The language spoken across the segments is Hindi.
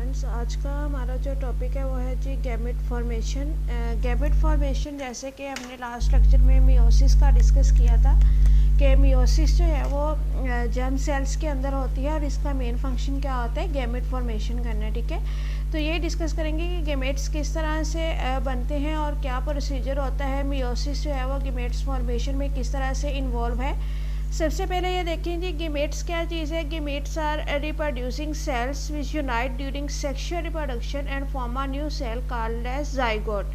स्टूडेंट्स, आज का हमारा जो टॉपिक है वो है जी गैमेट फॉर्मेशन। गैमेट फॉर्मेशन जैसे कि हमने लास्ट लेक्चर में मियोसिस का डिस्कस किया था कि मियोसिस जो है वो जर्म सेल्स के अंदर होती है और इसका मेन फंक्शन क्या होता है, गैमेट फॉर्मेशन करना। ठीक है, तो ये डिस्कस करेंगे कि गैमेट्स किस तरह से बनते हैं और क्या प्रोसीजर होता है। मियोसिस जो है वो गैमेट्स फॉर्मेशन में किस तरह से इन्वॉल्व है। सबसे पहले ये देखें जी गैमेट्स क्या चीज़ है। Gametes are reproducing cells which unite during sexual reproduction and form a new cell called as zygote.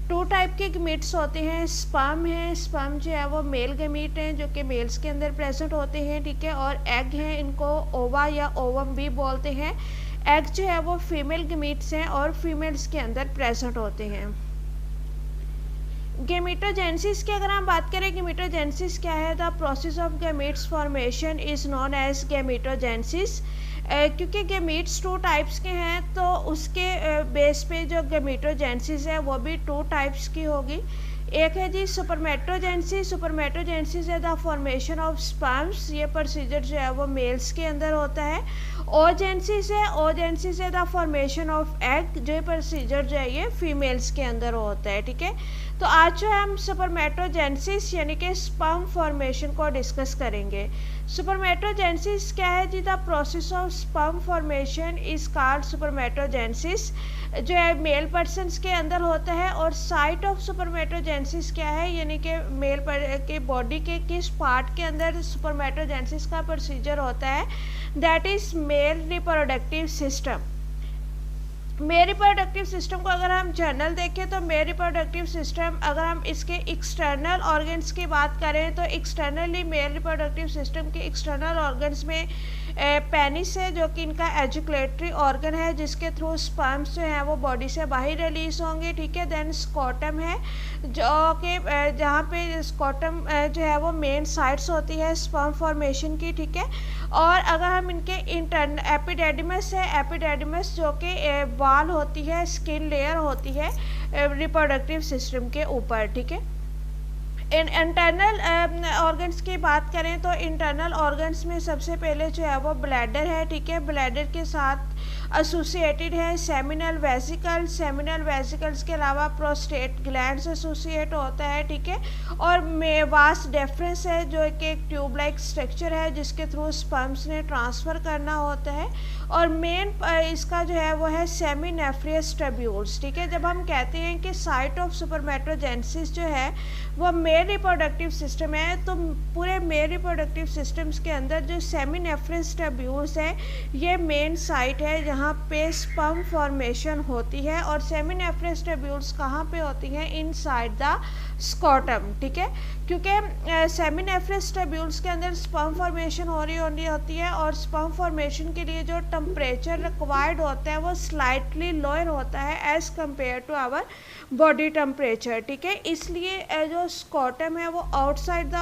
Two type के गैमेट्स होते हैं, स्पर्म है। स्पर्म जो है वो मेल गैमेट हैं जो कि मेल्स के अंदर प्रेजेंट होते हैं। ठीक है, और एग हैं, इनको ओवा या ओवम भी बोलते हैं। एग जो है वो फीमेल गैमेट्स हैं और फीमेल्स के अंदर प्रेजेंट होते हैं। गैमेटोजेनेसिस की अगर हम बात करें, गैमेटोजेनेसिस क्या है, the process of gametes formation is known as gametogenesis. क्योंकि गैमेट्स टू टाइप्स के हैं तो उसके बेस पे जो गैमेटोजेनेसिस है वो भी टू टाइप्स की होगी। एक है जी सुपरमेटोजेनेसिस। सुपरमेटोजेनेसिस है द फॉर्मेशन ऑफ स्पर्म्स, ये प्रोसीजर जो है वो मेल्स के अंदर होता है। ओजेनेसिस है, ओजेनेसिस है द फॉर्मेशन ऑफ एग, जो प्रोसीजर जो है ये फीमेल्स के अंदर होता है। ठीक है, तो आज जो है हम सुपरमेटोजेनेसिस यानी कि स्पर्म फॉर्मेशन को डिस्कस करेंगे। सुपरमेटोजेनेसिस क्या है जी, the process of sperm formation is called spermatogenesis, जो है मेल पर्सन्स के अंदर होता है। और साइट ऑफ सुपरमेटोजेनेसिस क्या है, यानी कि मेल के बॉडी के किस पार्ट के अंदर सुपरमेटोजेनेसिस का प्रोसीजर होता है, that is male reproductive system. Male reproductive system को अगर हम जनरल देखें तो मेल रिप्रोडक्टिव सिस्टम, अगर हम इसके एक्सटर्नल ऑर्गन्स की बात करें तो एक्सटर्नली मेल रिप्रोडक्टिव सिस्टम के एक्सटर्नल ऑर्गन्स में पेनिस है जो कि इनका एजुकुलेटरी ऑर्गन है जिसके थ्रू स्पर्म्स जो है वो बॉडी से बाहर रिलीज होंगे। ठीक है, देन स्कॉटम है जो कि जहाँ पे स्कॉटम जो है वो मेन साइट्स होती है स्पर्म फॉर्मेशन की। ठीक है, और अगर हम इनके इंटरनल एपिडेडिमस है, एपिडेडिमस जो कि वाल होती है, स्किन लेयर होती है रिप्रोडक्टिव सिस्टम के ऊपर। ठीक है, इंटरनल ऑर्गन्स की बात करें तो इंटरनल ऑर्गन्स में सबसे पहले जो है वो ब्लैडर है। ठीक है, ब्लैडर के साथ एसोसिएटेड है सेमिनल वेसिकल, सेमिनल वेसिकल्स के अलावा प्रोस्टेट ग्लैंड्स एसोसिएट होता है। ठीक है, और वास डेफरेंस है जो कि एक ट्यूब लाइक स्ट्रक्चर है जिसके थ्रू स्पर्म्स ने ट्रांसफ़र करना होता है। और मेन इसका जो है वो है सेमिनेफ्रियस ट्यूब्यूल्स। ठीक है, जब हम कहते हैं कि साइट ऑफ सुपरमेटोजेनेसिस जो है वो मेल रिप्रोडक्टिव सिस्टम है, तो पूरे मेल रिप्रोडक्टिव सिस्टम्स के अंदर जो सेमिनेफ्रियस ट्यूब्यूल्स है ये मेन साइट है जहाँ पे स्पर्म फॉर्मेशन होती है। और सेमिनेफ्रियस ट्यूब्यूल्स कहाँ पे होती हैं, इनसाइड द स्कॉटम। ठीक है, क्योंकि सेमिनेफ्रियस ट्यूब्यूल्स के अंदर स्पर्म फॉर्मेशन हो रही होती है और स्पर्म फॉर्मेशन के लिए जो टेम्परेचर रिक्वायर्ड होता है वो स्लाइटली लोअर होता है as compare to our body temperature. ठीक है, इसलिए जो स्कॉटम है वो आउटसाइड द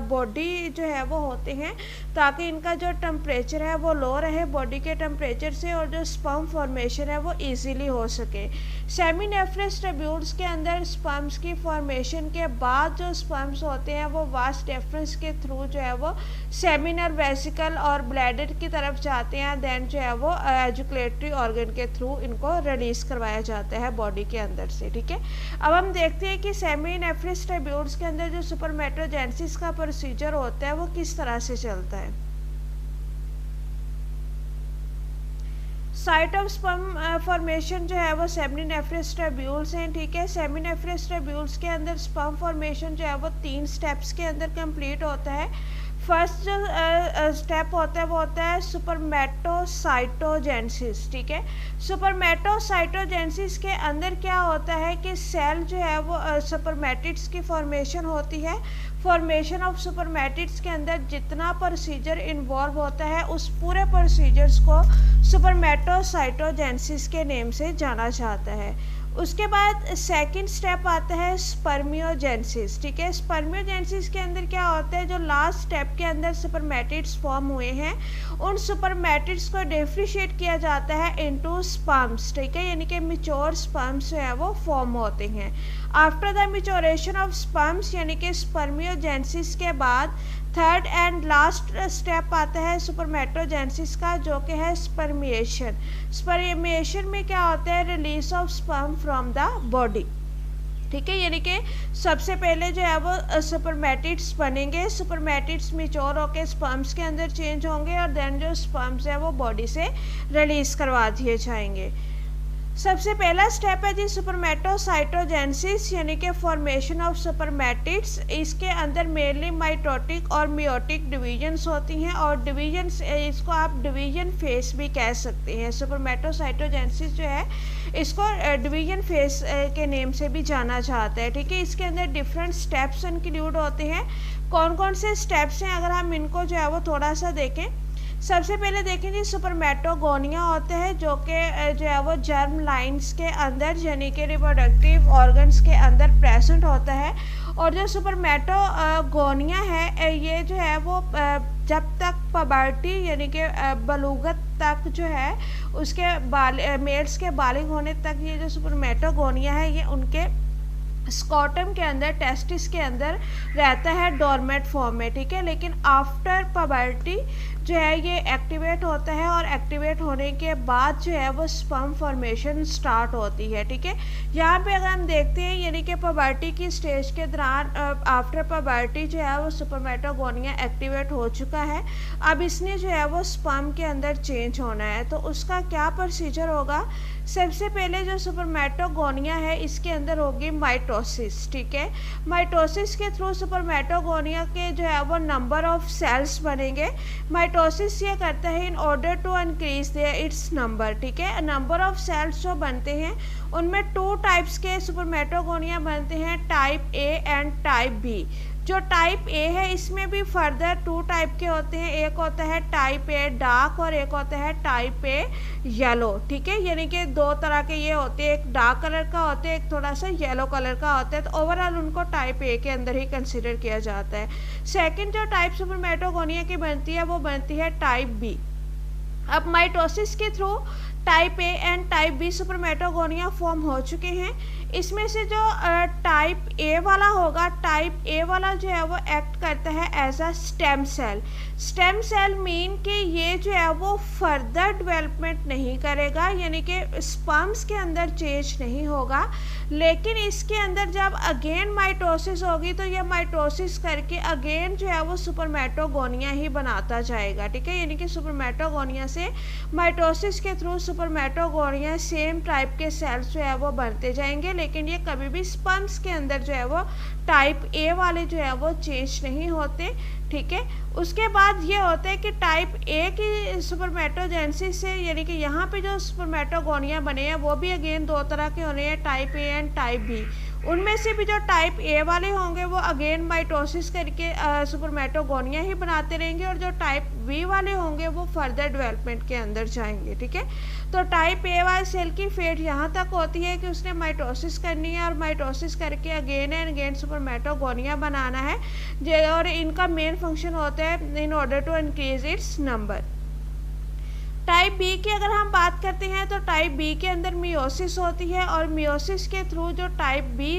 बॉडी जो है वो होते हैं ताकि इनका जो टेम्परेचर है वो लो रहे बॉडी के टेम्परेचर से और जो स्पर्म फॉर्मेशन है वो इजीली हो सके। सेमिनेफ्रियस ट्यूब्यूल्स के अंदर स्पर्म्स की फॉर्मेशन के बाद जो स्पर्म्स होते हैं वो वास डेफरेंस के थ्रू जो है वो सेमिनल वेसिकल और ब्लैडर की तरफ जाते हैं, देन जो है वो एजुकुलेटरी ऑर्गन के थ्रू इनको रिलीज करवाया जाता है बॉडी के अंदर से। ठीक है, अब हम देखते हैं कि सेमिनेफ्रियस ट्यूब्यूल्स के अंदर जो सुपरमेटोजेनेसिस का प्रोसीजर होता है वो किस तरह से चलता है। साइट ऑफ स्पर्म फॉर्मेशन जो है वो सेमिनेफ्रियस ट्यूब्यूल्स हैं। ठीक है, सेमिनेफ्रियस ट्यूब्यूल्स के अंदर स्पर्म फॉर्मेशन जो है वो 3 स्टेप्स के अंदर कंप्लीट होता है। फर्स्ट जो स्टेप होता है वो होता है सुपरमेटोसाइटोजेनेसिस। ठीक है, सुपरमेटोसाइटोजेनेसिस के अंदर क्या होता है कि सेल जो है वो सुपरमेटिड्स की फॉर्मेशन होती है। फॉर्मेशन ऑफ सुपरमेटिड्स के अंदर जितना प्रोसीजर इन्वॉल्व होता है उस पूरे प्रोसीजर्स को सुपरमेटोसाइटोजेनेसिस के नेम से जाना जाता है। उसके बाद सेकंड स्टेप आता है स्पर्मियोजेनेसिस। ठीक है, स्पर्मियोजेनेसिस के अंदर क्या होता है, जो लास्ट स्टेप के अंदर सुपरमेटिड्स फॉर्म हुए हैं उन सुपरमेटिड्स को डिफ्रेंशिएट किया जाता है इनटू स्पर्म्स। ठीक है, यानी कि मैच्योर स्पर्म्स जो है वो फॉर्म होते हैं। After the maturation of sperms यानी कि स्पर्मियोजेनेसिस के बाद थर्ड एंड लास्ट स्टेप आता है सुपरमेटोजेनेसिस का, जो कि है स्पर्मिएशन। स्पर्मिएशन में क्या होता है, release of sperm from the body, ठीक है। यानी कि सबसे पहले जो है वो सुपरमेटिड्स बनेंगे, सुपरमेटिड्स मैच्योर होकर स्पर्म्स के अंदर चेंज होंगे और देन जो स्पर्म्स है वो बॉडी से रिलीज करवा दिए जाएंगे। सबसे पहला स्टेप है जी सुपरमेटोसाइटोजेनेसिस, यानी कि फॉर्मेशन ऑफ सुपरमेटिड्स। इसके अंदर मेनली माइटोटिक और मियोटिक डिवीजन्स होती हैं और डिवीजन्स, इसको आप डिवीजन फेस भी कह सकते हैं। सुपरमेटोसाइटोजेनेसिस जो है इसको डिवीजन फेस के नेम से भी जाना जाता है, ठीक है। इसके अंदर डिफरेंट स्टेप्स इंक्लूड होते हैं। कौन कौन से स्टेप्स हैं, अगर हम इनको जो है वो थोड़ा सा देखें। सबसे पहले देखें जी सुपरमेटोगोनिया होते हैं, जो कि जो है वो जर्म लाइन्स के अंदर यानी कि रिप्रोडक्टिव ऑर्गन्स के अंदर प्रेजेंट होता है। और जो सुपरमेटोगोनिया है ये जो है वो जब तक पबर्टी यानी कि बलूगत तक जो है उसके मेल्स के बालिग होने तक ये जो सुपरमेटोगोनिया है ये उनके स्कॉटम के अंदर, टेस्टिस के अंदर रहता है डोरमेट फॉर्म में, ठीक है। लेकिन आफ्टर पबर्टी जो है ये एक्टिवेट होता है और एक्टिवेट होने के बाद जो है वो स्पर्म फॉर्मेशन स्टार्ट होती है, ठीक है। यहाँ पे अगर हम देखते हैं यानी कि पबर्टी की स्टेज के दौरान आफ्टर पबर्टी जो है वो सुपरमेटोगोनिया एक्टिवेट हो चुका है। अब इसने जो है वो स्पर्म के अंदर चेंज होना है, तो उसका क्या प्रोसीजर होगा। सबसे पहले जो सुपरमेटोगोनिया है इसके अंदर होगी माइटोसिस, ठीक है। माइटोसिस के थ्रू सुपरमेटोगोनिया के जो है वो नंबर ऑफ सेल्स बनेंगे। माइटोसिस ये करता है in order to increase the its number, ठीक है। नंबर ऑफ सेल्स जो बनते हैं उनमें 2 टाइप्स के सुपरमेटोगोनिया बनते हैं, type A and type B. जो टाइप ए है इसमें भी फर्दर 2 टाइप के होते हैं, एक होता है टाइप ए डार्क और एक होता है टाइप ए येलो, ठीक है। यानी कि 2 तरह के ये होते हैं, एक डार्क कलर का होता है, एक थोड़ा सा येलो कलर का होता है। तो ओवरऑल उनको टाइप ए के अंदर ही कंसिडर किया जाता है। सेकंड जो टाइप सुपरमेटोगोनिया की बनती है वो बनती है टाइप बी। अब माइटोसिस के through type A and type b spermatogonia form हो चुके हैं। इसमें से जो टाइप ए वाला होगा, टाइप ए वाला जो है वो एक्ट करता है as a stem cell. Stem cell mean कि ये जो है वो फर्दर डेवलपमेंट नहीं करेगा, यानी कि स्पर्म्स के अंदर चेंज नहीं होगा, लेकिन इसके अंदर जब अगेन माइटोसिस होगी तो ये माइटोसिस करके अगेन जो है वो सुपरमेटोगोनिया ही बनाता जाएगा, ठीक है। यानी कि सुपरमेटोगोनिया से माइटोसिस के थ्रू सुपरमेटोगोनिया सेम टाइप के सेल्स जो है वो बनते जाएंगे, लेकिन ये कभी भी स्पर्म्स के अंदर जो है वो टाइप ए वाले जो है वो चेंज नहीं होते, ठीक है। उसके बाद ये होता है कि टाइप ए की सुपरमेटोजेनेसिस से, यानी कि यहाँ पे जो सुपरमेटोगोनिया बने हैं वो भी अगेन 2 तरह के होने हैं, type A and type B. उनमें से भी जो टाइप ए वाले होंगे वो अगेन माइटोसिस करके सुपरमेटोगोनिया ही बनाते रहेंगे, और जो टाइप बी वाले होंगे वो फर्दर डेवलपमेंट के अंदर जाएंगे, ठीक है। तो टाइप ए वाले सेल की फेट यहाँ तक होती है कि उसने माइटोसिस करनी है और माइटोसिस करके अगेन एंड अगेन सुपरमेटोगोनिया बनाना है, और इनका मेन फंक्शन होता है in order to increase its number. Type B की अगर हम बात करते हैं तो टाइप बी के अंदर मियोसिस होती है, और मियोसिस के थ्रू जो टाइप बी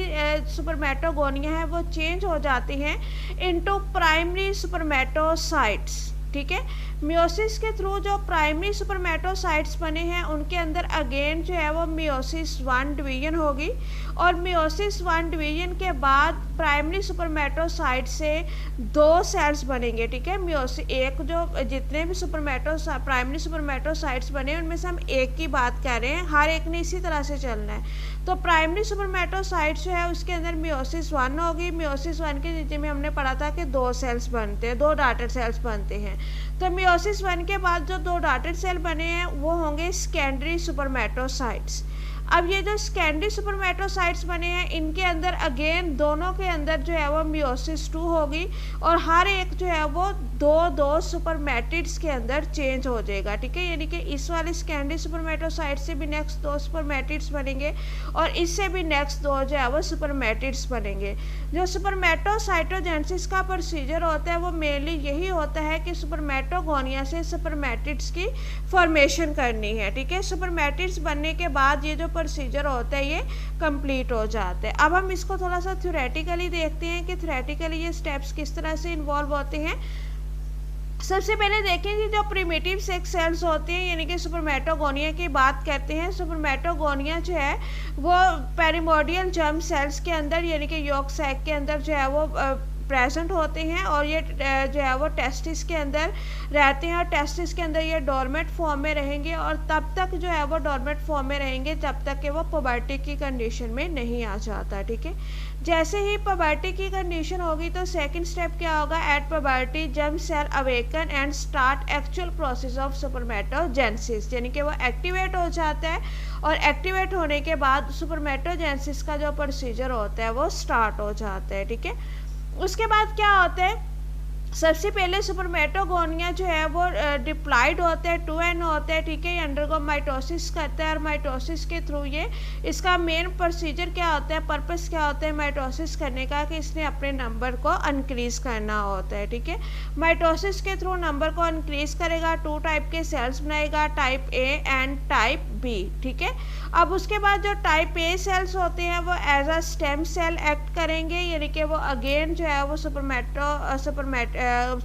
सुपरमेटोगोनिया है वो चेंज हो जाती हैं इनटू प्राइमरी सुपरमेटोसाइट्स, ठीक है। मियोसिस के थ्रू जो प्राइमरी सुपरमेटोसाइट्स बने हैं उनके अंदर अगेन जो है वो मियोसिस 1 डिवीजन होगी, और मियोसिस 1 डिवीजन के बाद प्राइमरी सुपरमेटोसाइट से 2 सेल्स बनेंगे, ठीक है। मियोसिस एक जो जितने भी प्राइमरी सुपरमेटोसाइट्स बने उनमें से हम एक की बात कर रहे हैं, हर एक ने इसी तरह से चलना है। तो प्राइमरी सुपरमेटोसाइट जो है उसके अंदर मियोसिस 1 होगी। मियोसिस 1 के नीचे में हमने पढ़ा था कि 2 सेल्स बनते हैं, 2 डॉटेड सेल्स बनते हैं। तो मियोसिस 1 के बाद जो 2 डॉटेड सेल बने हैं वो होंगे सेकेंडरी सुपरमेटोसाइट्स। अब ये जो सेकेंडरी सुपरमेटोसाइट्स बने हैं इनके अंदर अगेन दोनों के अंदर जो है वो मियोसिस 2 होगी, और हर एक जो है वो दो सुपरमेटिड्स के अंदर चेंज हो जाएगा, ठीक है। यानी कि इस वाले सेकेंडरी सुपरमेटोसाइट से भी नेक्स्ट 2 सुपरमेटिड्स बनेंगे और इससे भी नेक्स्ट 2 जो है वो सुपरमेटिड्स बनेंगे। जो सुपरमेटोसाइटोजेनेसिस का प्रोसीजर होता है वो मेनली यही होता है कि सुपरमेटोगोनिया से सुपरमेटिड्स की फॉर्मेशन करनी है, ठीक है। सुपरमेटिड्स बनने के बाद ये जो प्रोसीजर होता है ये कंप्लीट हो जाता है। अब हम इसको थोड़ा सा थ्योरेटिकली देखते हैं कि थ्योरेटिकली ये स्टेप्स किस तरह से इन्वॉल्व होते हैं। सबसे पहले देखें कि जो प्रिमिटिव सेक्स सेल्स होते हैं यानी कि सुपरमेटोगोनिया की बात करते हैं। सुपरमेटोगोनिया जो है वो पेरिमोर्डियल जर्म सेल्स के अंदर यानी कि यॉक सैक के अंदर जो है वो प्रेजेंट होते हैं और ये जो है वो टेस्टिस के अंदर रहते हैं और टेस्टिस के अंदर ये डोरमेट फॉर्म में रहेंगे और तब तक जो है वो डोरमेट फॉर्म में रहेंगे जब तक कि वो पुबर्टी की कंडीशन में नहीं आ जाता, ठीक है। जैसे ही पुबर्टी की कंडीशन होगी तो सेकंड स्टेप क्या होगा, at puberty germ cell awaken and start actual process of spermatogenesis, यानी कि वो एक्टिवेट हो जाता है और एक्टिवेट होने के बाद सुपरमेटोजेनेसिस का जो प्रोसीजर होता है वो स्टार्ट हो जाता है, ठीक है। उसके बाद क्या होता है, सबसे पहले सुपरमेटोगोनिया जो है वो डिप्लॉयड होता है, 2n होता है, ठीक है। ये अंडरगो माइटोसिस करता है और माइटोसिस के थ्रू ये इसका मेन प्रोसीजर क्या होता है, पर्पस क्या होता है माइटोसिस करने का, कि इसने अपने नंबर को इंक्रीज करना होता है, ठीक है। माइटोसिस के थ्रू नंबर को इंक्रीज करेगा, 2 टाइप के सेल्स बनाएगा, type A and type B, ठीक है। अब उसके बाद जो टाइप ए सेल्स होते हैं वो as a stem cell act करेंगे, यानी कि वो अगेन जो है वो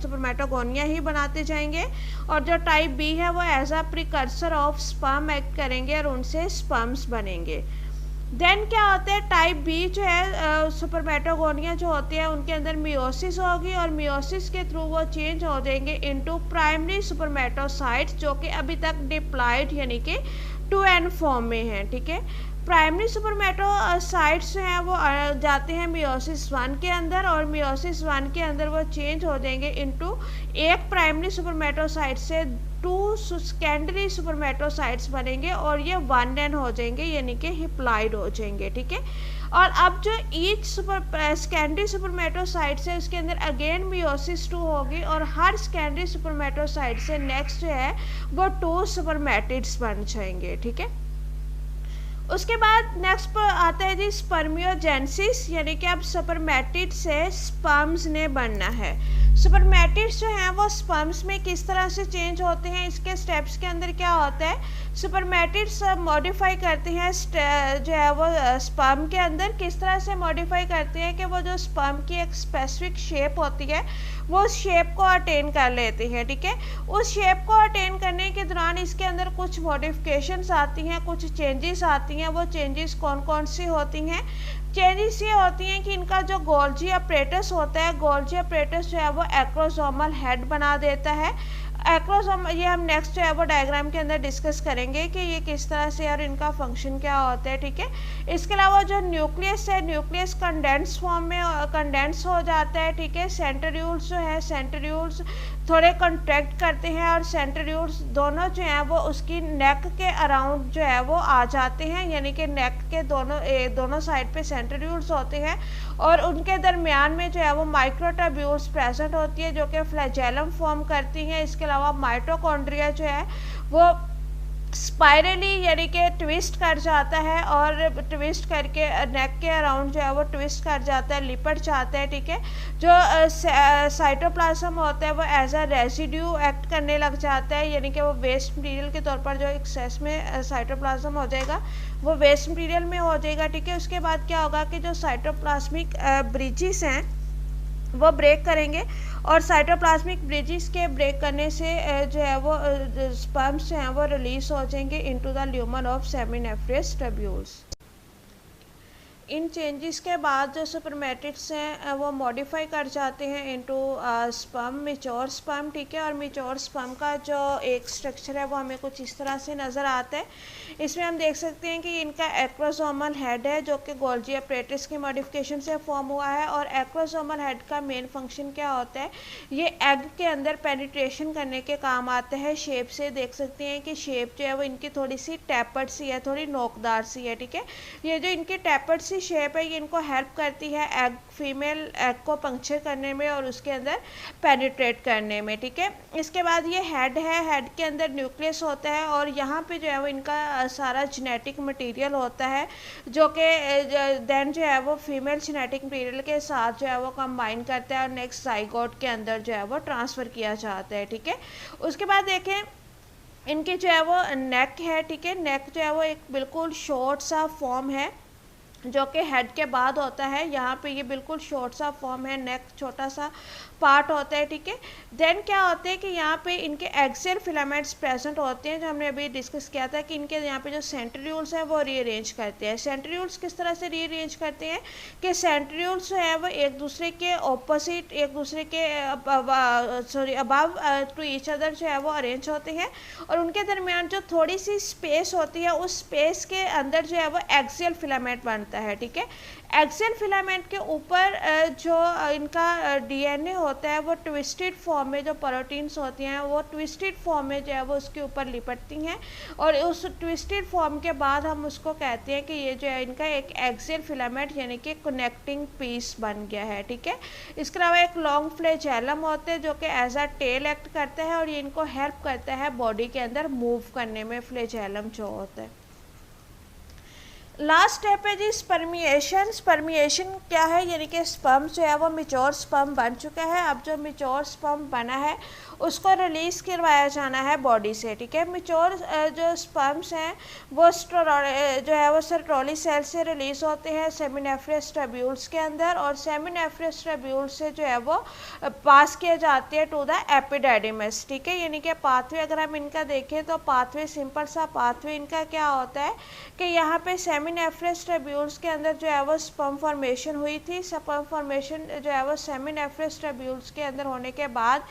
सुपरमेटोगोनिया ही बनाते जाएंगे और जो टाइप बी है वो as a precursor of sperm act करेंगे और उनसे स्पर्म्स बनेंगे। देन क्या होता है, टाइप बी जो है सुपरमेटोगोनिया जो होती है उनके अंदर मियोसिस होगी और मियोसिस के थ्रू वो चेंज हो जाएंगे इनटू प्राइमरी सुपरमेटोसाइट्स जो कि अभी तक डिप्लॉयड यानी कि 2n फॉर्म में है, ठीक है। प्राइमरी सुपरमेटोसाइट्स जो हैं वो जाते हैं मियोसिस 1 के अंदर और मियोसिस 1 के अंदर वो चेंज हो जाएंगे इनटू एक प्राइमरी सुपरमेटोसाइट से 2 सेकेंडरी सुपरमेटोसाइट्स बनेंगे और ये 1n हो जाएंगे यानी कि हिप्लॉइड हो जाएंगे, ठीक है। और अब जो ईच सेकेंडरी सुपरमेटोसाइट से उसके अंदर अगेन मियोसिस 2 होगी और हर सेकेंडरी सुपरमेटोसाइट से नेक्स्ट जो है वो 2 सुपरमेटिड्स बन जाएंगे, ठीक है। उसके बाद नेक्स्ट पर आता है जी स्पर्मियोजेनेसिस, यानी कि अब सुपरमेटिड से स्पर्म्स ने बनना है। सुपरमेटिड्स जो हैं वो स्पर्म्स में किस तरह से चेंज होते हैं, इसके स्टेप्स के अंदर क्या होता है, सुपरमेटिड्स मॉडिफाई करते हैं जो है वो स्पर्म के अंदर किस तरह से मॉडिफाई करते हैं कि वो जो स्पर्म की एक स्पेसिफिक शेप होती है वो उस शेप को अटेन कर लेते हैं, ठीक है। उस शेप को अटेन करने के दौरान इसके अंदर कुछ मॉडिफिकेशंस आती हैं, कुछ चेंजेस आती हैं। वो चेंजेस कौन कौन सी होती हैं, चेंजेस ये होती हैं कि इनका जो गोल्जी अपरेटस होता है, गोल्जी अपरेटस जो है वो एक्रोसोमल हेड बना देता है। एक्रोसोम ये हम नेक्स्ट जो है वो डायग्राम के अंदर डिस्कस करेंगे कि ये किस तरह से और इनका फंक्शन क्या होता है, ठीक है। इसके अलावा जो न्यूक्लियस है, न्यूक्लियस कंडेंस फॉर्म में कंडेंस हो जाता है, ठीक है। सेंट्रीओल्स जो है, सेंट्रीओल्स थोड़े कंट्रैक्ट करते हैं और सेंट्रीओल्स दोनों जो हैं वो उसकी नेक के अराउंड जो है वो आ जाते हैं, यानी कि नेक के दोनों साइड पे सेंट्रीओल्स होते हैं और उनके दरमियान में जो है वो माइक्रोट्यूब्यूल्स प्रेजेंट होती है जो कि फ्लैजेलम फॉर्म करती हैं। इसके अलावा माइटोकॉन्ड्रिया जो है वो स्पाइरली यानी कि ट्विस्ट कर जाता है और ट्विस्ट करके नेक के अराउंड जो है वो ट्विस्ट कर जाता है, लिपट जाता है, ठीक है। जो साइटोप्लाज्म होता है वो एज अ रेजिड्यू एक्ट करने लग जाता है, यानी कि वो वेस्ट मटेरियल के तौर पर जो एक्सेस में साइटोप्लाज्म हो जाएगा वो वेस्ट मटेरियल में हो जाएगा, ठीक है। उसके बाद क्या होगा कि जो साइटोप्लाज्मिक ब्रिजेस हैं वो ब्रेक करेंगे और साइटोप्लाज्मिक ब्रिजेस के ब्रेक करने से जो है वो स्पर्म्स जो हैं वो रिलीज हो जाएंगे into the lumen of seminiferous tubules. इन चेंजेस के बाद जो सुपरमेटिड्स हैं वो मॉडिफाई कर जाते हैं इनटू स्पर्म, मैच्योर स्पर्म, ठीक है। और मैच्योर स्पर्म का जो एक स्ट्रक्चर है वो हमें कुछ इस तरह से नज़र आता है। इसमें हम देख सकते हैं कि इनका एक्रोसोमल हेड है जो कि गोल्जी अपरेटस की मॉडिफिकेशन से फॉर्म हुआ है और एक्रोसोमल हेड का मेन फंक्शन क्या होता है, ये एग के अंदर पेनिट्रेशन करने के काम आता है। शेप से देख सकते हैं कि शेप जो है वो इनकी थोड़ी सी टैपर्ड सी है, थोड़ी नोकदार सी है, ठीक है। ये जो इनकी टैपर्ड सी शेप है ये इनको हेल्प करती है एग, फीमेल एग को पंक्चर करने में और उसके अंदर पेनिट्रेट करने में, ठीक है। इसके बाद ये हेड है, हेड के अंदर न्यूक्लियस होता है और यहाँ पे जो है वो इनका सारा जेनेटिक मटेरियल होता है जो कि देन जो है वो फीमेल जेनेटिक मटेरियल के साथ जो है वो कंबाइन करता है और नेक्स्ट जाइगोट के अंदर जो है वो ट्रांसफ़र किया जाता है, ठीक है। उसके बाद देखें इनके जो है वो नेक है, ठीक है। नेक जो है वो एक बिल्कुल शॉर्ट सा फॉर्म है जो कि हेड के बाद होता है, यहाँ पे ये बिल्कुल शॉर्ट सा फॉर्म है, नेक छोटा सा पार्ट होता है, ठीक है। देन क्या होता है कि यहाँ पे इनके एक्सियल फिलामेंट्स प्रेजेंट होते हैं जो हमने अभी डिस्कस किया था कि इनके यहाँ पे जो सेंट्रियोल्स है वो रीअरेंज करते हैं। सेंट्रियोल्स किस तरह से रीअरेंज करते हैं कि सेंट्रियोल्स जो है वो एक दूसरे के ऑपोजिट, एक दूसरे के अबव टू ईच अदर जो है वो अरेंज होते हैं और उनके दरमियान जो थोड़ी सी स्पेस होती है उस स्पेस के अंदर जो है वो एक्सियल फिलामेंट बनता है, ठीक है। एक्सियल फिलामेंट के ऊपर जो इनका डीएनए होता है वो ट्विस्टेड फॉर्म में, जो प्रोटीन्स होती हैं वो ट्विस्टेड फॉर्म में जो है वो उसके ऊपर लिपटती हैं और उस ट्विस्टेड फॉर्म के बाद हम उसको कहते हैं कि ये जो है इनका एक एक्सियल फिलामेंट यानी कि कनेक्टिंग पीस बन गया है, ठीक है। इसके अलावा एक लॉन्ग फ्लैजेलम होते हैं जो कि एज अ टेल एक्ट करता है और ये इनको हेल्प करता है बॉडी के अंदर मूव करने में, फ्लैजेलम जो होता है। लास्ट स्टेप है जी स्पर्मिएशन। स्पर्मिएशन क्या है, यानी कि स्पर्म जो है वो मेच्योर स्पर्म बन चुका है, अब जो मेच्योर स्पर्म बना है उसको रिलीज़ करवाया जाना है बॉडी से, ठीक है। मेच्योर जो स्पर्म्स हैं वो जो है वो सर्टोली सेल से रिलीज़ होते हैं सेमिनेफ्रस ट्यूब्यूल्स के अंदर और सेमिनेफ्रस ट्यूब्यूल्स से जो है वो पास किए जाते हैं टू द एपिडेडिमस, ठीक है। यानी कि पाथवे अगर हम इनका देखें तो पाथवे सिंपल सा पाथवे इनका क्या होता है कि यहाँ पे सेमिनेफ्रस ट्यूब्यूल्स के अंदर जो है वो स्पर्म फॉर्मेशन हुई थी। स्पर्म फॉर्मेशन जो है वो सेमिनेफ्रस ट्यूब्यूल्स के अंदर होने के बाद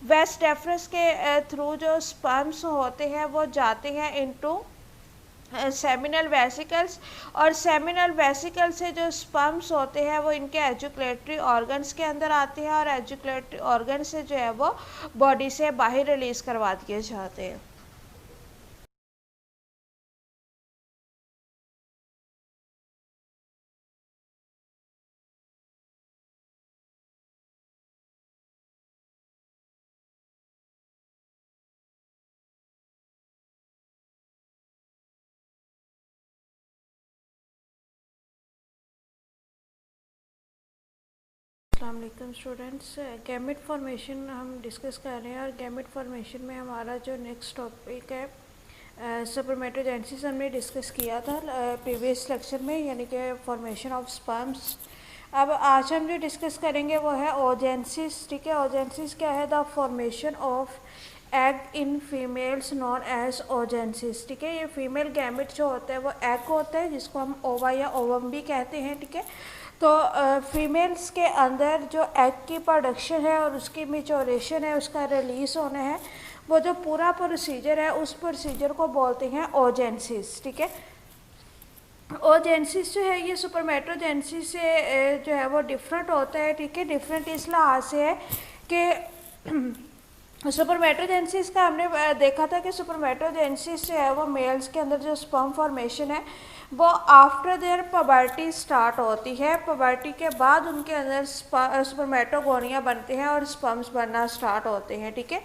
वेस्ट डेफ्रस के थ्रू जो स्पर्म्स होते हैं वो जाते हैं इनटू सेमिनल वेसिकल्स और सेमिनल वेसिकल से जो स्पर्म्स होते हैं वो इनके एजुकुलेटरी ऑर्गन्स के अंदर आते हैं और एजुकुलेटरी ऑर्गन से जो है वो बॉडी से बाहर रिलीज़ करवा दिए जाते हैं। अस्सलाम वालेकुम स्टूडेंट्स, गैमेट फॉर्मेशन हम डिस्कस कर रहे हैं और गैमेट फॉर्मेशन में हमारा जो नेक्स्ट टॉपिक है स्पर्मेटोजेनेसिस हमने डिस्कस किया था प्रीवियस लेक्चर में, यानी कि फॉर्मेशन ऑफ स्पर्म्स। अब आज हम जो डिस्कस करेंगे वो है ओजेनेसिस, ठीक है। ओजेनेसिस क्या है, the formation of egg in females known as oogenesis, ठीक है। ये फीमेल गैमेट जो होता है वो एग होता है जिसको हम ओवा या ओवम भी कहते हैं, ठीक है। तो फीमेल्स के अंदर जो एग की प्रोडक्शन है और उसकी मेच्योरेशन है, उसका रिलीज़ होना है, वो जो पूरा प्रोसीजर है उस प्रोसीजर को बोलते हैं ओजेनेसिस, ठीक है। ओजेनेसिस जो है ये स्पर्मेटोजेनेसिस से जो है वो डिफरेंट होता है, ठीक है। डिफरेंट इस लिहाज से है कि स्पर्मेटोजेनेसिस का हमने देखा था कि स्पर्मेटोजेनेसिस जो है वो मेल्स के अंदर जो स्पर्म फॉर्मेशन है वो आफ्टर देयर पबर्टी स्टार्ट होती है। पबर्टी के बाद उनके अंदर स्पर्मेटोगोनिया बनते हैं और स्पर्म्स बनना स्टार्ट होते हैं, ठीक है।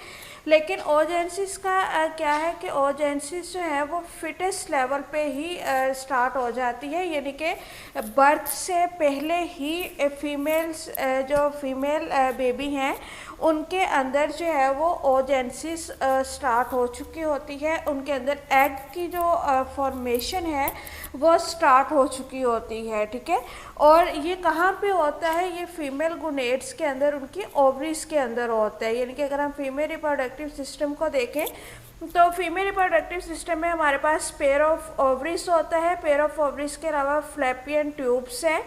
लेकिन ओजेनेसिस का क्या है कि ओजेनेसिस जो है वो फिटेस्ट लेवल पे ही स्टार्ट हो जाती है, यानी कि बर्थ से पहले ही फीमेल्स जो फीमेल बेबी हैं उनके अंदर जो है वो ओजेनेसिस स्टार्ट हो चुकी होती है, उनके अंदर एग की जो फॉर्मेशन है वो स्टार्ट हो चुकी होती है, ठीक है। और ये कहाँ पे होता है, ये फीमेल गोनेड्स के अंदर, उनकी ओवरीज के अंदर होता है। यानी कि अगर हम फीमेल रिप्रोडक्टिव सिस्टम को देखें तो फीमेल रिप्रोडक्टिव सिस्टम में हमारे पास पेयर ऑफ ओवरीज होता है। पेयर ऑफ ओवरीज के अलावा फ्लैपियन ट्यूब्स हैं।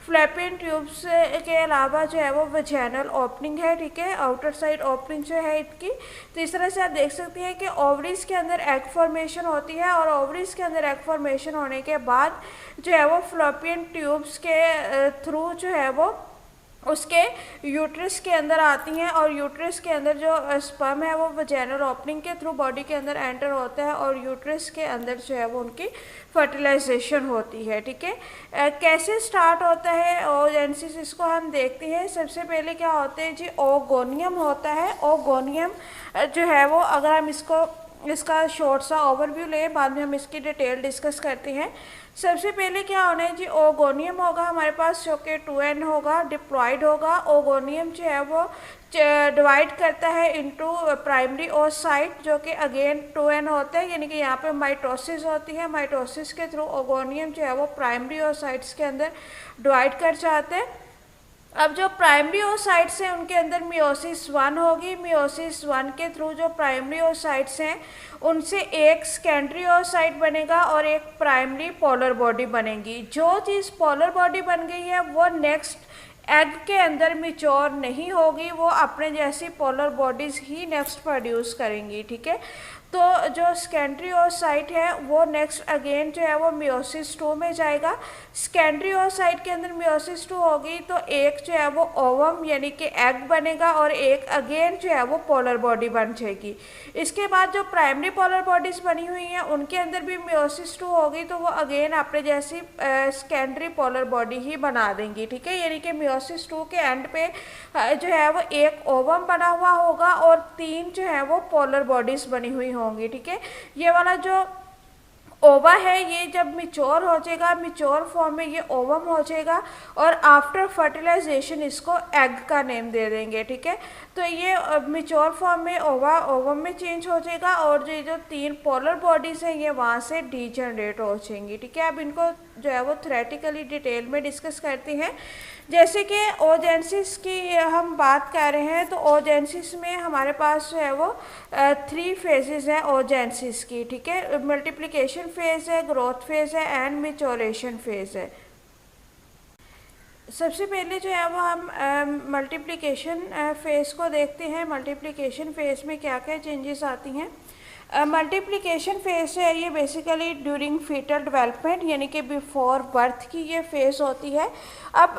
फ्लैपियन ट्यूब्स के अलावा जो है वो वजाइनल ओपनिंग है, ठीक है, आउटर साइड ओपनिंग जो है इसकी। तो इस तरह से आप देख सकते हैं कि ओवरीज के अंदर एग फॉर्मेशन होती है और ओवरीज के अंदर एग फॉर्मेशन होने के बाद जो है वो फ्लैपियन ट्यूब्स के थ्रू जो है वो उसके यूट्रस के अंदर आती हैं और यूट्रस के अंदर जो स्पर्म है वो वजाइनल ओपनिंग के थ्रू बॉडी के अंदर एंटर होता है और यूट्रस के अंदर जो है वो उनकी फर्टिलाइजेशन होती है। ठीक है, कैसे स्टार्ट होता है ओजेनेसिस, इसको हम देखते हैं। सबसे पहले क्या होते हैं जी, ओगोनियम होता है। ओगोनियम जो है वो, अगर हम इसका शॉर्ट सा ओवरव्यू लें, बाद में हम इसकी डिटेल डिस्कस करते हैं। सबसे पहले क्या होना है जी, ओगोनियम होगा हमारे पास जो कि 2n होगा, डिप्लॉयड होगा। ओगोनियम जो है वो डिवाइड करता है इनटू प्राइमरी ओसाइट जो कि अगेन 2n होता है, यानी कि यहाँ पे माइटोसिस होती है। माइटोसिस के थ्रू ओगोनियम जो है वो प्राइमरी ओसाइट्स के अंदर डिवाइड कर जाते हैं। अब जो प्राइमरी ओसाइट्स हैं उनके अंदर मियोसिस 1 होगी। मियोसिस 1 के थ्रू जो प्राइमरी ओसाइट्स हैं उनसे एक सेकेंडरी ओसाइट बनेगा और एक प्राइमरी पोलर बॉडी बनेगी। जो चीज़ पोलर बॉडी बन गई है वो नेक्स्ट एग के अंदर मिच्योर नहीं होगी, वो अपने जैसी पोलर बॉडीज़ ही नेक्स्ट प्रोड्यूस करेंगी। ठीक है, तो जो सेकेंडरी ओसाइट है वो नेक्स्ट अगेन जो है वो मियोसिस 2 में जाएगा। सेकेंडरी ओसाइट के अंदर मियोसिस 2 होगी तो एक जो है वो ओवम यानी कि एग बनेगा और एक अगेन जो है वो पोलर बॉडी बन जाएगी। इसके बाद जो प्राइमरी पोलर बॉडीज़ बनी हुई हैं उनके अंदर भी मियोसिस 2 होगी तो वो अगेन अपने जैसी सेकेंडरी पोलर बॉडी ही बना देंगी। ठीक है, यानी कि मियोसिस 2 के एंड पे जो है वो एक ओवम बना हुआ होगा और 3 जो है वो पोलर बॉडीज़ बनी हुई होंगी। ठीक है, ये वाला जो ओवा है ये जब मिच्योर हो जाएगा, मिच्योर फॉर्म में ये ओवम हो जाएगा और आफ्टर फर्टिलाइजेशन इसको एग का नेम दे देंगे। ठीक है, तो ये मिच्योर फॉर्म में ओवम में चेंज हो जाएगा और जो 3 पोलर बॉडीज़ हैं ये वहाँ से डीजनरेट हो जाएंगी। ठीक है, अब इनको जो है वो थ्योरेटिकली डिटेल में डिस्कस करते हैं। जैसे कि ओजेनेसिस की हम बात कर रहे हैं तो ओजेनेसिस में हमारे पास जो है वो 3 फेजेस हैं ओजेनेसिस की। ठीक है, मल्टीप्लिकेशन फेज़ है, ग्रोथ फेज़ है एंड मैच्योरेशन फेज़ है। सबसे पहले जो है वो हम मल्टीप्लिकेशन फेज़ को देखते हैं। मल्टीप्लिकेशन फेज़ में क्या क्या चेंजेस आती हैं। मल्टीप्लिकेशन फेज़ है ये बेसिकली ड्यूरिंग फीटल डेवलपमेंट यानी कि बिफोर बर्थ की ये फेज़ होती है। अब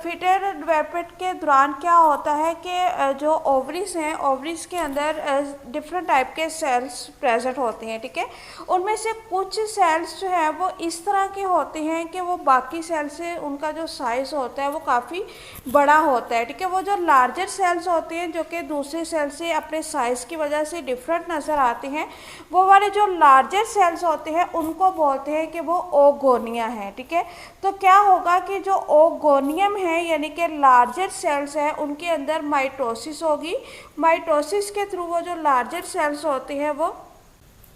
फीटल डेवलपमेंट के दौरान क्या होता है कि जो ओवरीज हैं, ओवरीज के अंदर डिफरेंट टाइप के सेल्स प्रेजेंट होते हैं। ठीक है, उनमें से कुछ सेल्स जो है वो इस तरह के होते हैं कि वो बाकी सेल से उनका जो साइज़ होता है वो काफ़ी बड़ा होता है। ठीक है, वो जो लार्जर सेल्स होते हैं जो कि दूसरे सेल से अपने साइज़ की वजह से डिफरेंट नज़र आते हैं, वो वाले जो लार्जर सेल्स होते हैं उनको बोलते हैं कि वो ओगोनिया है। ठीक है, तो क्या होगा कि जो ओगोनियम है यानी कि लार्जर सेल्स है उनके अंदर माइटोसिस होगी। माइटोसिस के थ्रू वो जो लार्जर सेल्स होते हैं वो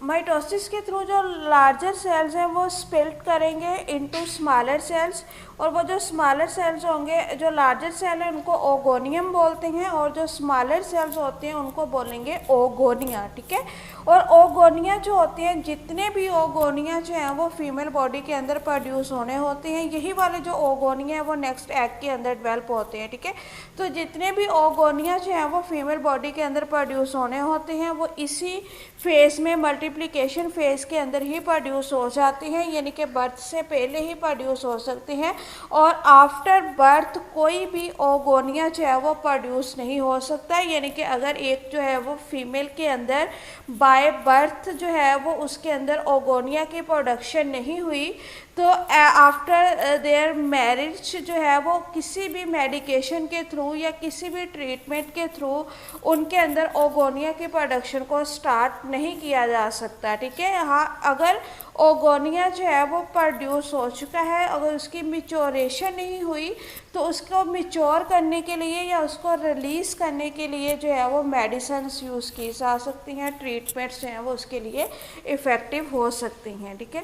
माइटोसिस के थ्रू जो लार्जर सेल्स हैं वो स्प्लिट करेंगे इनटू स्मॉलर सेल्स और वो जो स्मॉलर सेल्स होंगे, जो लार्जर सेल हैं उनको ओगोनियम बोलते हैं और जो स्मॉलर सेल्स होते हैं उनको बोलेंगे ओगोनिया। ठीक है, और ओगोनिया जो होते हैं, जितने भी ओगोनिया जो हैं वो फीमेल बॉडी के अंदर प्रोड्यूस होने होते हैं। यही वाले जो ओगोनिया है वो नेक्स्ट एग के अंदर डेवलप होते हैं। ठीक है, तो जितने भी ओगोनिया जो हैं वो फीमेल बॉडी के अंदर प्रोड्यूस होने होते हैं वो इसी फेज़ में मल्टीप्लिकेशन फेज़ के अंदर ही प्रोड्यूस हो जाते हैं, यानी कि बर्थ से पहले ही प्रोड्यूस हो सकते हैं और आफ्टर बर्थ कोई भी ओगोनिया जो है वो प्रोड्यूस नहीं हो सकता। यानी कि अगर एक जो है वो फीमेल के अंदर बाय बर्थ जो है वो उसके अंदर ओगोनिया की प्रोडक्शन नहीं हुई तो आफ्टर देयर मैरिज जो है वो किसी भी मेडिकेशन के थ्रू या किसी भी ट्रीटमेंट के थ्रू उनके अंदर ओगोनिया की प्रोडक्शन को स्टार्ट नहीं किया जा सकता। ठीक है, हाँ, अगर ओगोनिया जो है वो प्रोड्यूस हो चुका है, अगर उसकी मिच्योरेशन नहीं हुई तो उसको मिच्योर करने के लिए या उसको रिलीज़ करने के लिए जो है वो मेडिसिन्स यूज़ की जा सकती हैं, ट्रीटमेंट्स जो हैं वो उसके लिए इफ़ेक्टिव हो सकती हैं। ठीक है,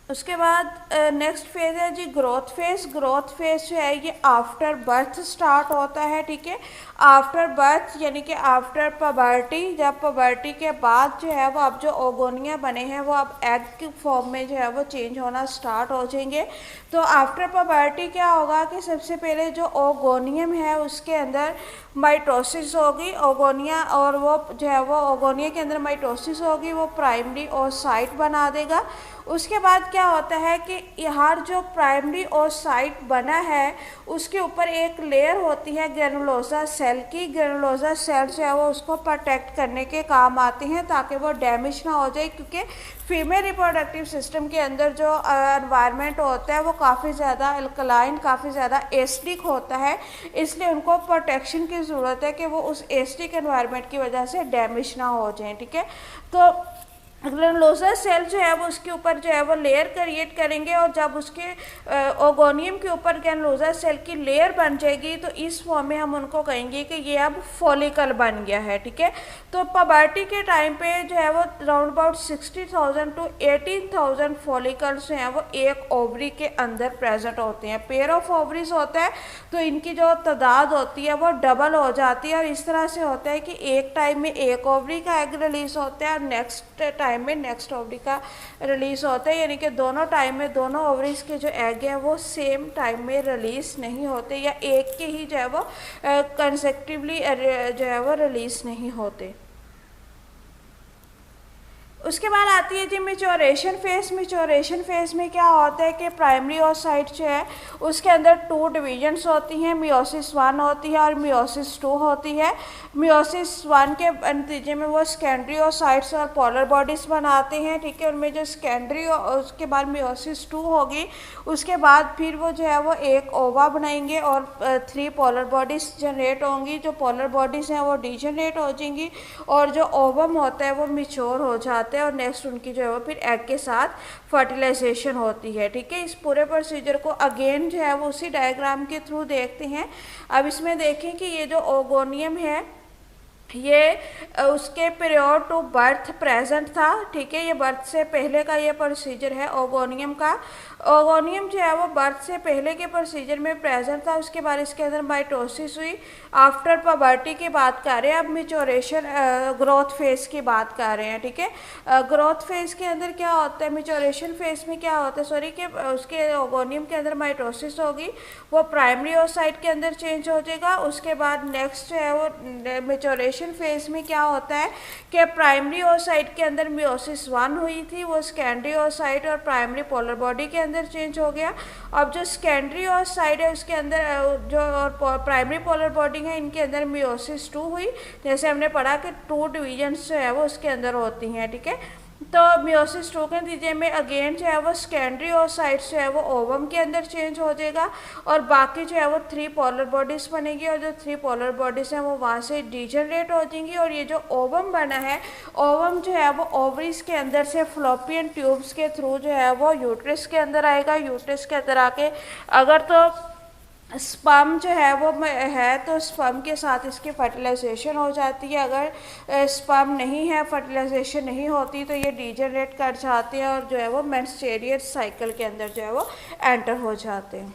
उसके बाद नेक्स्ट फेज़ है जी ग्रोथ फेज़। ग्रोथ फेज़ जो है ये आफ्टर बर्थ स्टार्ट होता है। ठीक है, आफ्टर बर्थ यानी कि आफ्टर पबर्टी, जब पबर्टी के बाद जो है वो अब जो ओगोनिया बने हैं वो अब एग की फॉर्म में जो है वो चेंज होना स्टार्ट हो जाएंगे। तो आफ्टर पबर्टी क्या होगा कि सबसे पहले जो ओगोनियम है उसके अंदर माइटोसिस होगी, ओगोनिया, और वो जो है वो ओगोनिया के अंदर माइटोसिस होगी, वो प्राइमरी ओसाइट बना देगा। उसके बाद क्या होता है कि यहाँ जो प्राइमरी ओसाइट बना है उसके ऊपर एक लेयर होती है ग्रेनुलोसा सेल की। ग्रेनुलोसा सेल जो है वो उसको प्रोटेक्ट करने के काम आती हैं ताकि वो डैमेज ना हो जाए, क्योंकि फीमेल रिप्रोडक्टिव सिस्टम के अंदर जो एनवायरनमेंट होता है वो काफ़ी ज़्यादा अल्कलाइन, काफ़ी ज़्यादा एसिडिक होता है, इसलिए उनको प्रोटेक्शन की ज़रूरत है कि वो उस एसिडिक एनवायरनमेंट की वजह से डैमेज ना हो जाए। ठीक है, तो ग्रेनुलोसा सेल जो है वो उसके ऊपर जो है वो लेयर क्रिएट करेंगे, और जब उसके ओगोनियम के ऊपर ग्रेनुलोसा सेल की लेयर बन जाएगी तो इस फॉर्म में हम उनको कहेंगे कि ये अब फॉलिकल बन गया है। ठीक है, तो पबर्टी के टाइम पे जो है वो राउंड अबाउट 60,000 to 18,000 फॉलिकल्स जो हैं वो एक ओवरी के अंदर प्रेजेंट होते हैं। पेयर ऑफ ओवरीज होता है तो इनकी जो तादाद होती है वो डबल हो जाती है, और इस तरह से होता है कि एक टाइम में एक ओवरी का एग रिलीज होता है और नेक्स्ट टाइम में नेक्स्ट ओवरी का रिलीज होता है, यानी कि दोनों टाइम में दोनों ओवरीज के जो एग हैं वो सेम टाइम में रिलीज नहीं होते, या एक के ही जो है वो कंसेक्टिवली जो है वो रिलीज नहीं होते। उसके बाद आती है जी मैच्योरेशन फेज। मैच्योरेशन फेज में क्या होता है कि प्राइमरी ओसाइट जो है उसके अंदर 2 डिवीजन्स होती हैं, मियोसिस 1 होती है और मियोसिस 2 होती है। मियोसिस 1 के नतीजे में वो सेकेंडरी ओसाइट्स और पोलर बॉडीज़ बनाते हैं। ठीक है, उनमें जो सेकेंडरी, उसके बाद मियोसिस 2 होगी, उसके बाद फिर वो जो है वो एक ओवा बनाएंगे और 3 पोलर बॉडीज़ जनरेट होंगी। जो पोलर बॉडीज़ हैं वो डीजनरेट हो जाएंगी और जो ओवम होता है वो मिच्योर हो जाता है, और नेक्स्ट उनकी जो है वो फिर एग के साथ फर्टिलाइजेशन होती है। ठीक है, इस पूरे प्रोसीजर को अगेन जो है वो उसी डायग्राम के थ्रू देखते हैं। अब इसमें देखें कि ये जो ओगोनियम है ये उसके पीरियड टू बर्थ प्रेजेंट था। ठीक है, ये बर्थ से पहले का ये प्रोसीजर है ओगोनियम का। ओगोनियम जो है वो बर्थ से पहले के प्रोसीजर में प्रेजेंट था, उसके बाद इसके अंदर माइटोसिस हुई। आफ्टर पबर्टी की बात कर रहे हैं, अब मैच्योरेशन ग्रोथ फेज की बात कर रहे हैं। ठीक है, ग्रोथ फेज के अंदर क्या होता है, मैच्योरेशन फेज में क्या होता है, सॉरी, कि उसके ओगोनियम के अंदर माइटोसिस होगी, वो प्राइमरी ओसाइट के अंदर चेंज हो जाएगा। उसके बाद नेक्स्ट जो है वो मैच्योरेशन फेज में क्या होता है कि प्राइमरी ओसाइट के अंदर मियोसिस 1 हुई थी, वो सेकेंडरी ओसाइट और प्राइमरी पोलर बॉडी के अंदर चेंज हो गया। अब जो सेकेंडरी ओसाइट है उसके अंदर जो और प्राइमरी पोलर बॉडी है इनके अंदर मियोसिस 2 हुई, जैसे हमने पढ़ा कि 2 डिवीजन्स जो है वो उसके अंदर होती हैं। ठीक है, तो मियोसिस 2 के नतीजे में अगेन जो है वो सेकेंडरी ओसाइट्स जो है वो ओवम के अंदर चेंज हो जाएगा, और बाकी जो है वो 3 पोलर बॉडीज़ बनेगी, और जो 3 पोलर बॉडीज़ हैं वो वहाँ से डीजनरेट हो जाएंगी, और ये जो ओवम बना है, ओवम जो है वो ओवरीज के अंदर से फ्लोपियन ट्यूब्स के थ्रू जो है वो यूट्रस के अंदर आएगा। यूट्रस के अंदर आके अगर तो स्पर्म जो है वो है तो स्पर्म के साथ इसकी फर्टिलाइजेशन हो जाती है, अगर स्पर्म नहीं है, फर्टिलाइजेशन नहीं होती, तो ये डीजनरेट कर जाते हैं और जो है वो मेंस्ट्रुअल साइकिल के अंदर जो है वो एंटर हो जाते हैं।